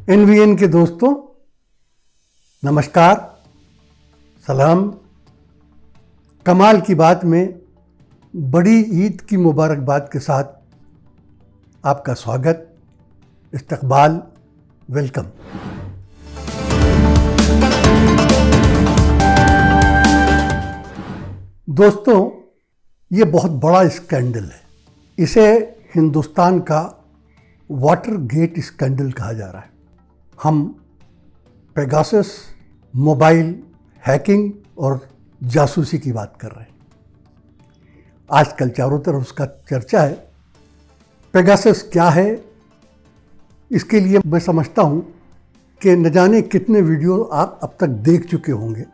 NVN के दोस्तों नमस्कार, सलाम। कमाल की बात में बड़ी ईद की मुबारकबाद के साथ आपका स्वागत, इस्तकबाल, वेलकम। दोस्तों, ये बहुत बड़ा स्कैंडल है। इसे हिंदुस्तान का वाटर गेट स्कैंडल कहा जा रहा है। हम पेगासस, मोबाइल हैकिंग और जासूसी की बात कर रहे हैं। आजकल चारों तरफ उसका चर्चा है। पेगासस क्या है, इसके लिए मैं समझता हूँ कि न जाने कितने वीडियो आप अब तक देख चुके होंगे,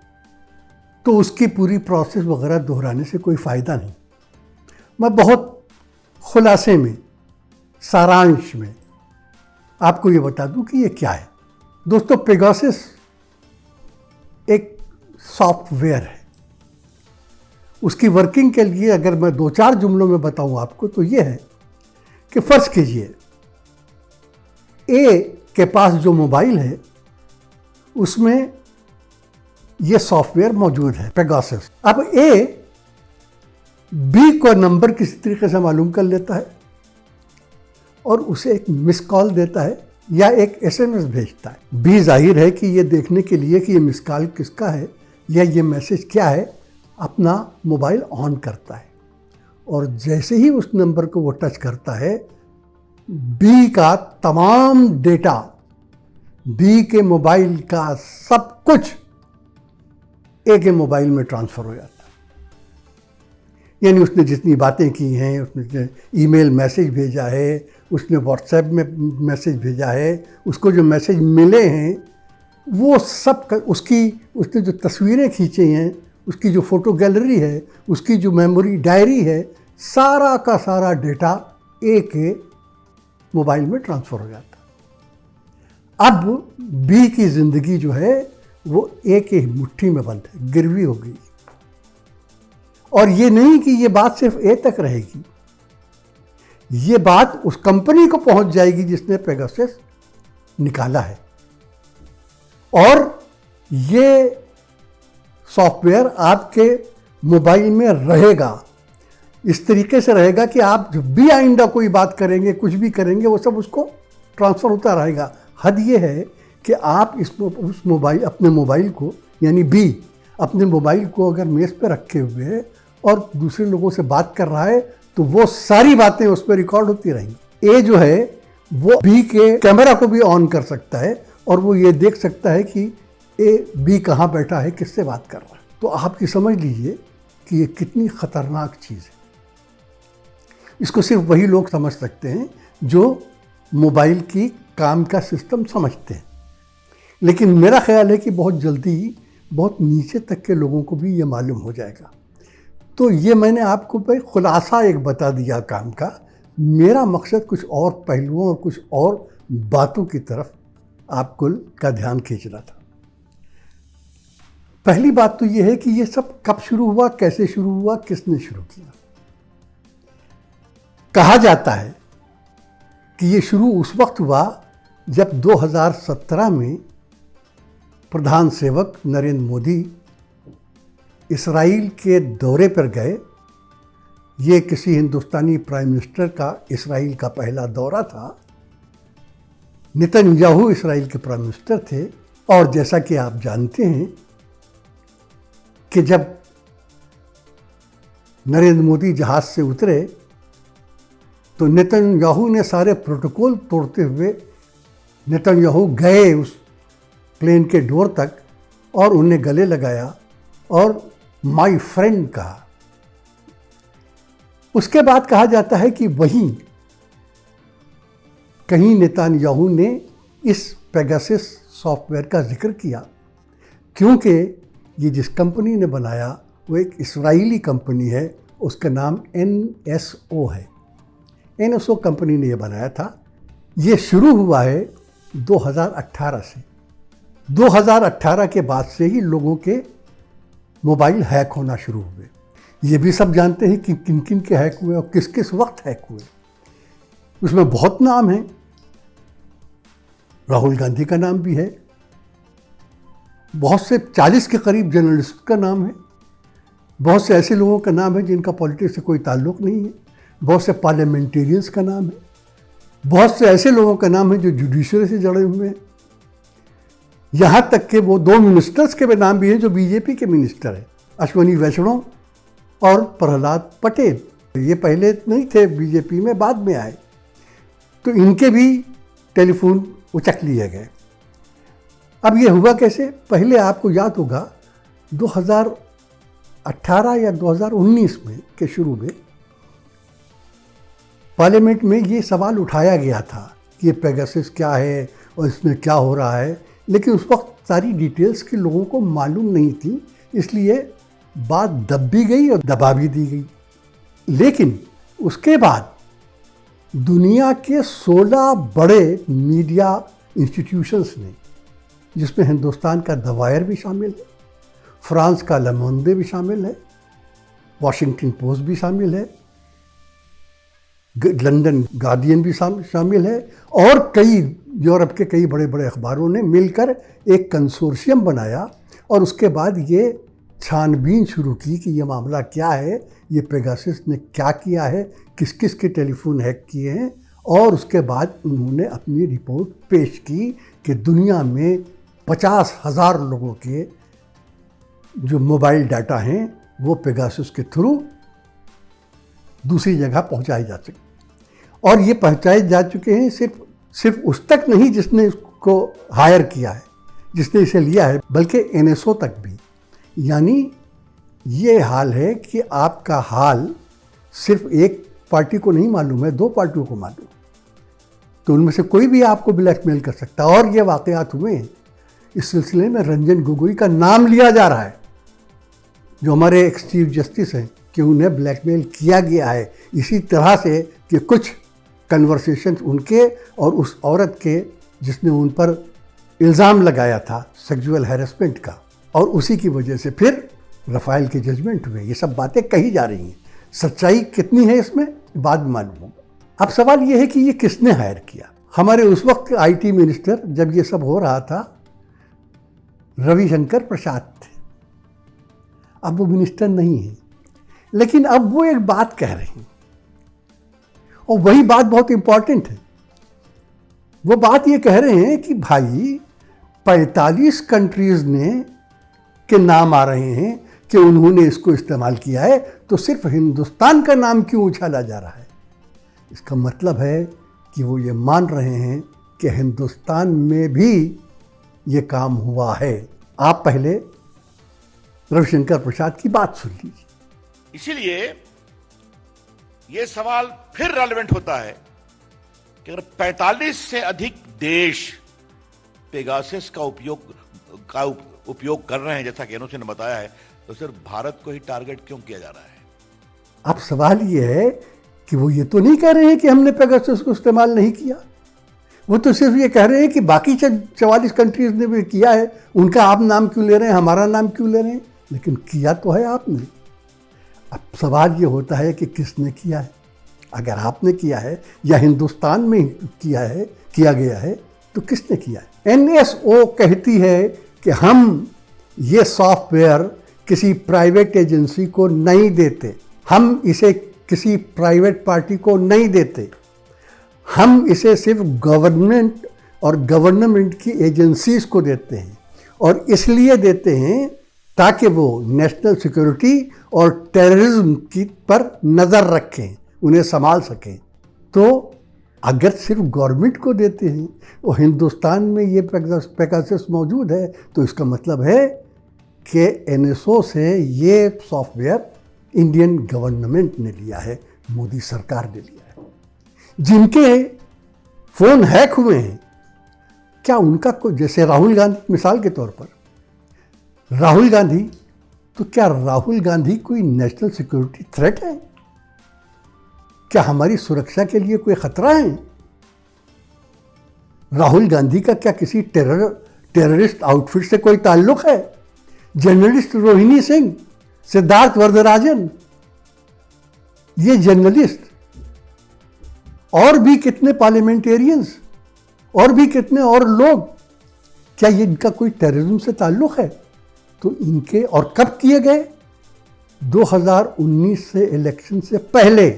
तो उसकी पूरी प्रोसेस वगैरह दोहराने से कोई फ़ायदा नहीं। मैं बहुत खुलासे में, सारांश में आपको ये बता दूं कि ये क्या है। दोस्तों, पेगासस एक सॉफ्टवेयर है। उसकी वर्किंग के लिए अगर मैं 2-4 जुमलों में बताऊं आपको, तो ये है कि फर्ज कीजिए ए के पास जो मोबाइल है उसमें ये सॉफ्टवेयर मौजूद है, पेगासस। अब ए बी को नंबर किसी तरीके से मालूम कर लेता है और उसे एक मिस कॉल देता है या एक एसएमएस भेजता है। बी जाहिर है कि ये देखने के लिए कि ये मिस कॉल किसका है या ये मैसेज क्या है, अपना मोबाइल ऑन करता है और जैसे ही उस नंबर को वो टच करता है, बी का तमाम डेटा, बी के मोबाइल का सब कुछ ए के मोबाइल में ट्रांसफ़र हो जाता है। यानी उसने जितनी बातें की हैं, उसने ईमेल मैसेज भेजा है, उसने व्हाट्सएप में मैसेज भेजा है, उसको जो मैसेज मिले हैं वो सब उसने जो तस्वीरें खींची हैं, उसकी जो फ़ोटो गैलरी है, उसकी जो मेमोरी डायरी है, सारा का सारा डेटा ए के मोबाइल में ट्रांसफ़र हो जाता है। अब बी की ज़िंदगी जो है वो ए के मुट्ठी में बंद है, गिरवी हो गई। और ये नहीं कि ये बात सिर्फ ए तक रहेगी, ये बात उस कंपनी को पहुंच जाएगी जिसने पेगासस निकाला है। और ये सॉफ्टवेयर आपके मोबाइल में रहेगा, इस तरीके से रहेगा कि आप जब भी आइंदा कोई बात करेंगे, कुछ भी करेंगे, वो सब उसको ट्रांसफ़र होता रहेगा। हद ये है कि आप अपने मोबाइल को, यानी बी अपने मोबाइल को अगर मेज़ पे रखे हुए है और दूसरे लोगों से बात कर रहा है, तो वो सारी बातें उस पर रिकॉर्ड होती रहेंगी। ए जो है वो बी के कैमरा को भी ऑन कर सकता है और वो ये देख सकता है कि ए बी कहाँ बैठा है, किससे बात कर रहा है। तो आप ये समझ लीजिए कि ये कितनी ख़तरनाक चीज़ है। इसको सिर्फ वही लोग समझ सकते हैं जो मोबाइल की काम का सिस्टम समझते हैं। लेकिन मेरा ख्याल है कि बहुत जल्दी बहुत नीचे तक के लोगों को भी ये मालूम हो जाएगा। तो ये मैंने आपको भाई खुलासा एक बता दिया काम का। मेरा मकसद कुछ और पहलुओं और कुछ और बातों की तरफ आपको का ध्यान खींचना था। पहली बात तो ये है कि ये सब कब शुरू हुआ, कैसे शुरू हुआ, किसने शुरू किया। कहा जाता है कि ये शुरू उस वक्त हुआ जब 2017 में प्रधान सेवक नरेंद्र मोदी इसराइल के दौरे पर गए। ये किसी हिंदुस्तानी प्राइम मिनिस्टर का इसराइल का पहला दौरा था। नेतन्याहू इसराइल के प्राइम मिनिस्टर थे और जैसा कि आप जानते हैं कि जब नरेंद्र मोदी जहाज़ से उतरे तो नेतन्याहू ने सारे प्रोटोकॉल तोड़ते हुए नेतन्याहू गए उस प्लेन के डोर तक और उन्हें गले लगाया और माय फ्रेंड कहा। उसके बाद कहा जाता है कि वहीं कहीं नेतन्याहू ने इस पेगासस सॉफ्टवेयर का जिक्र किया, क्योंकि ये जिस कंपनी ने बनाया वो एक इस्राएली कंपनी है, उसका नाम NSO है। NSO कंपनी ने ये बनाया था। ये शुरू हुआ है 2018 से। 2018 के बाद से ही लोगों के मोबाइल हैक होना शुरू हुए। ये भी सब जानते हैं कि किन किन के हैक हुए और किस किस वक्त हैक हुए। उसमें बहुत नाम हैं। राहुल गांधी का नाम भी है, बहुत से 40 के करीब जर्नलिस्ट का नाम है, बहुत से ऐसे लोगों का नाम है जिनका पॉलिटिक्स से कोई ताल्लुक नहीं है, बहुत से पार्लियामेंटेरियंस का नाम है, बहुत से ऐसे लोगों का नाम है जो जुडिशरी से जुड़े हुए हैं। यहाँ तक कि वो 2 मिनिस्टर्स के नाम भी हैं जो बीजेपी के मिनिस्टर हैं, अश्विनी वैष्णव और प्रहलाद पटेल। ये पहले नहीं थे बीजेपी में, बाद में आए, तो इनके भी टेलीफोन उचक लिए गए। अब ये हुआ कैसे? पहले आपको याद होगा 2018 या 2019 में के शुरू में पार्लियामेंट में ये सवाल उठाया गया था कि ये पेगासस क्या है और इसमें क्या हो रहा है, लेकिन उस वक्त सारी डिटेल्स के लोगों को मालूम नहीं थी, इसलिए बात दब भी गई और दबा भी दी गई। लेकिन उसके बाद दुनिया के 16 बड़े मीडिया इंस्टीट्यूशंस ने, जिसमें हिंदुस्तान का द वायर भी शामिल है, फ्रांस का ले मोंडे भी शामिल है, वॉशिंगटन पोस्ट भी शामिल है, लंदन गार्डियन भी शामिल है, और कई यूरोप के कई बड़े बड़े अखबारों ने मिलकर एक कंसोर्शियम बनाया और उसके बाद ये छानबीन शुरू की कि ये मामला क्या है, ये पेगासस ने क्या किया है, किस किस के टेलीफोन हैक किए हैं, और उसके बाद उन्होंने अपनी रिपोर्ट पेश की कि दुनिया में 50,000 लोगों के जो मोबाइल डाटा हैं वो पेगासस के थ्रू दूसरी जगह पहुंचाए जा सके, और ये पहुंचाए जा चुके हैं सिर्फ उस तक नहीं जिसने इसको हायर किया है, जिसने इसे लिया है, बल्कि एनएसओ तक भी। यानी ये हाल है कि आपका हाल सिर्फ एक पार्टी को नहीं मालूम है, 2 पार्टियों को मालूम, तो उनमें से कोई भी आपको ब्लैकमेल कर सकता है। और ये वाक़यात हुए हैं। इस सिलसिले में रंजन गोगोई का नाम लिया जा रहा है, जो हमारे एक्स चीफ जस्टिस हैं, कि उन्हें ब्लैकमेल किया गया है इसी तरह से कि कुछ कन्वर्सेशन उनके और उस औरत के जिसने उन पर इल्ज़ाम लगाया था सेक्सुअल हैरेसमेंट का, और उसी की वजह से फिर रफ़ाइल के जजमेंट हुए। ये सब बातें कही जा रही हैं, सच्चाई कितनी है इसमें बाद में मालूम होगा। अब सवाल ये है कि ये किसने हायर किया। हमारे उस वक्त आईटी मिनिस्टर, जब ये सब हो रहा था, रविशंकर प्रसाद थे। अब वो मिनिस्टर नहीं है, लेकिन अब वो एक बात कह रहे हैं, और वही बात बहुत इंपॉर्टेंट है। वो बात ये कह रहे हैं कि भाई 45 कंट्रीज के नाम आ रहे हैं कि उन्होंने इसको इस्तेमाल किया है, तो सिर्फ हिंदुस्तान का नाम क्यों उछाला जा रहा है? इसका मतलब है कि वो ये मान रहे हैं कि हिंदुस्तान में भी ये काम हुआ है। आप पहले रविशंकर प्रसाद की बात सुन लीजिए। इसीलिए ये सवाल फिर रेलेवेंट होता है कि अगर 45 से अधिक देश पेगासस का उपयोग कर रहे हैं, जैसा कि एनओसी ने बताया है, तो सिर्फ भारत को ही टारगेट क्यों किया जा रहा है? अब सवाल ये है कि वो ये तो नहीं कह रहे हैं कि हमने पेगासस को इस्तेमाल नहीं किया, वो तो सिर्फ ये कह रहे हैं कि बाकी 44 कंट्रीज ने भी किया है, उनका आप नाम क्यों ले रहे हैं, हमारा नाम क्यों ले रहे हैं? लेकिन किया तो है आपने। अब सवाल ये होता है कि किसने किया है। अगर आपने किया है या हिंदुस्तान में किया गया है, तो किसने किया है? एनएसओ कहती है कि हम ये सॉफ्टवेयर किसी प्राइवेट एजेंसी को नहीं देते, हम इसे किसी प्राइवेट पार्टी को नहीं देते, हम इसे सिर्फ गवर्नमेंट और गवर्नमेंट की एजेंसीज को देते हैं, और इसलिए देते हैं ताकि वो नेशनल सिक्योरिटी और टेररिज्म की पर नज़र रखें, उन्हें संभाल सकें। तो अगर सिर्फ गवर्नमेंट को देते हैं और हिंदुस्तान में ये पेगासस मौजूद है, तो इसका मतलब है कि एनएसओ से ये सॉफ्टवेयर इंडियन गवर्नमेंट ने लिया है, मोदी सरकार ने लिया है। जिनके फ़ोन हैक हुए हैं, क्या उनका कोई, जैसे राहुल गांधी मिसाल के तौर पर, राहुल गांधी, तो क्या राहुल गांधी कोई नेशनल सिक्योरिटी थ्रेट है? क्या हमारी सुरक्षा के लिए कोई खतरा है? राहुल गांधी का क्या किसी टेररिस्ट आउटफिट से कोई ताल्लुक है? जर्नलिस्ट रोहिणी सिंह, सिद्धार्थ वरदराजन, ये जर्नलिस्ट और भी कितने पार्लियामेंटेरियंस और भी कितने और लोग, क्या ये इनका कोई टेररिज्म से ताल्लुक़ है? तो इनके, और कब किए गए? 2019 से इलेक्शन से पहले,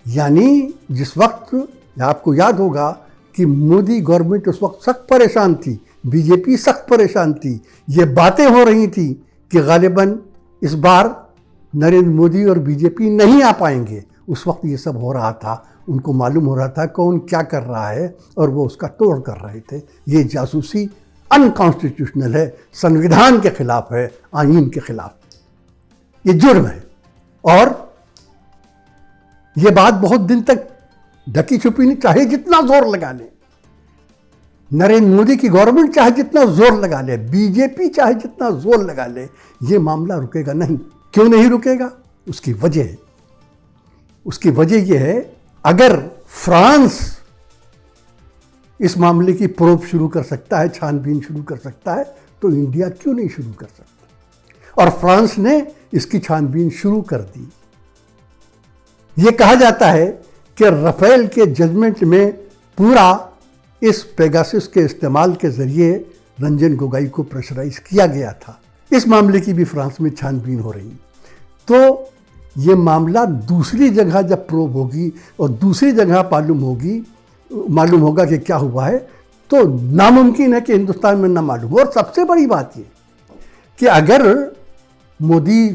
यानी जिस वक्त आपको याद होगा कि मोदी गवर्नमेंट उस वक्त सख्त परेशान थी, बीजेपी सख्त परेशान थी, ये बातें हो रही थी कि गालिबन इस बार नरेंद्र मोदी और बीजेपी नहीं आ पाएंगे। उस वक्त ये सब हो रहा था, उनको मालूम हो रहा था कौन क्या कर रहा है और वो उसका तोड़ कर रहे थे। ये जासूसी अनकॉन्स्टिट्यूशनल है, संविधान के खिलाफ है, आईन के खिलाफ, ये जुर्म है। और ये बात बहुत दिन तक ढकी छुपी नहीं, चाहे जितना जोर लगा ले नरेंद्र मोदी की गवर्नमेंट, चाहे जितना जोर लगा ले बीजेपी, चाहे जितना जोर लगा ले, ये मामला रुकेगा नहीं। क्यों नहीं रुकेगा? उसकी वजह है, उसकी वजह यह है, अगर फ्रांस इस मामले की प्रोब शुरू कर सकता है, छानबीन शुरू कर सकता है, तो इंडिया क्यों नहीं शुरू कर सकता? और फ्रांस ने इसकी छानबीन शुरू कर दी। ये कहा जाता है कि राफेल के जजमेंट में पूरा इस पेगासस के इस्तेमाल के जरिए रंजन गोगोई को प्रेशराइज किया गया था। इस मामले की भी फ्रांस में छानबीन हो रही। तो ये मामला दूसरी जगह जब प्रोब होगी और दूसरी जगह मालूम होगा कि क्या हुआ है, तो नामुमकिन है कि हिंदुस्तान में ना मालूम हो। और सबसे बड़ी बात ये कि अगर मोदी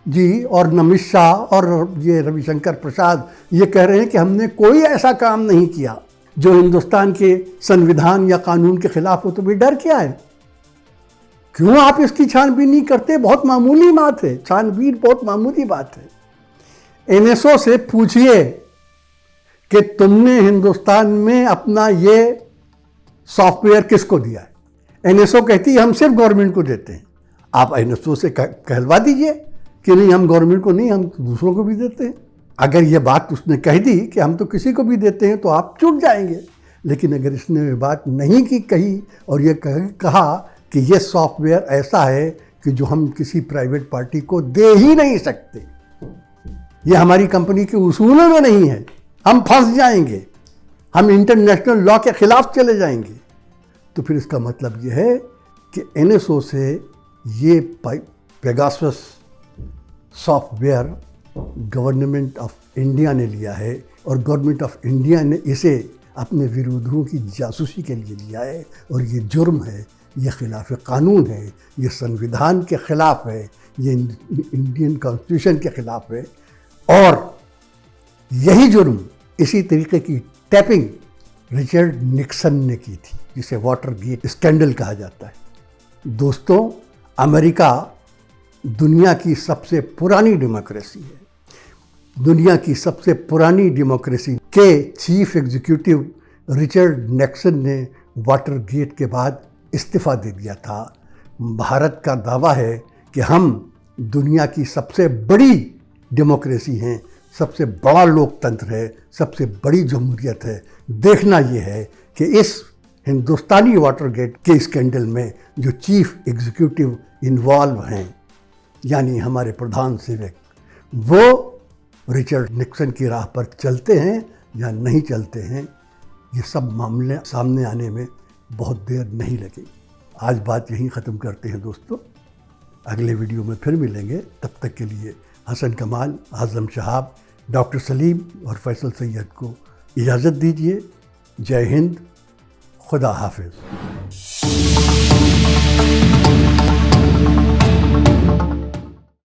जी और अमित शाह और ये रविशंकर प्रसाद ये कह रहे हैं कि हमने कोई ऐसा काम नहीं किया जो हिंदुस्तान के संविधान या कानून के खिलाफ हो, तो भी डर क्या है? क्यों आप इसकी छानबीन नहीं करते? बहुत मामूली बात है, छानबीन बहुत मामूली बात है। एनएसओ से पूछिए कि तुमने हिंदुस्तान में अपना ये सॉफ्टवेयर किसको दिया है? एनएसओ कहती है हम सिर्फ गवर्नमेंट को देते हैं। आप एनएसओ से कहलवा दीजिए कि नहीं, हम गवर्नमेंट को नहीं, हम दूसरों को भी देते हैं। अगर ये बात उसने कह दी कि हम तो किसी को भी देते हैं, तो आप चुप जाएंगे। लेकिन अगर इसने बात नहीं की कही और ये कहा कि ये सॉफ्टवेयर ऐसा है कि जो हम किसी प्राइवेट पार्टी को दे ही नहीं सकते, ये हमारी कंपनी के उसूलों में नहीं है, हम फंस जाएंगे, हम इंटरनेशनल लॉ के खिलाफ चले जाएंगे, तो फिर इसका मतलब ये है कि एनएसओ से ये Pegasus software government of India ने लिया है और गवर्नमेंट ऑफ इंडिया ने इसे अपने विरोधियों की जासूसी के लिए लिया है। और ये जुर्म है, ये खिलाफ कानून है, ये संविधान के खिलाफ है, ये इंडियन कॉन्स्टिट्यूशन के खिलाफ है। और यही जुर्म, इसी तरीके की टैपिंग रिचर्ड निक्सन ने की थी, जिसे वाटरगेट स्कैंडल कहा जाता है। दोस्तों, अमेरिका दुनिया की सबसे पुरानी डेमोक्रेसी है। दुनिया की सबसे पुरानी डेमोक्रेसी के चीफ एग्जीक्यूटिव रिचर्ड निक्सन ने वाटरगेट के बाद इस्तीफा दे दिया था। भारत का दावा है कि हम दुनिया की सबसे बड़ी डेमोक्रेसी हैं, सबसे बड़ा लोकतंत्र है, सबसे बड़ी जमहूरियत है। देखना ये है कि इस हिंदुस्तानी वाटरगेट के स्कैंडल में जो चीफ एग्जीक्यूटिव इन्वॉल्व हैं, यानी हमारे प्रधान सेवक, वो रिचर्ड निक्सन की राह पर चलते हैं या नहीं चलते हैं। ये सब मामले सामने आने में बहुत देर नहीं लगेगी। आज बात यहीं ख़त्म करते हैं दोस्तों, अगले वीडियो में फिर मिलेंगे। तब तक के लिए हसन कमाल, आज़म शहाब, डॉक्टर सलीम और फैसल सैयद को इजाज़त दीजिए। जय हिंद, खुदा हाफिज़।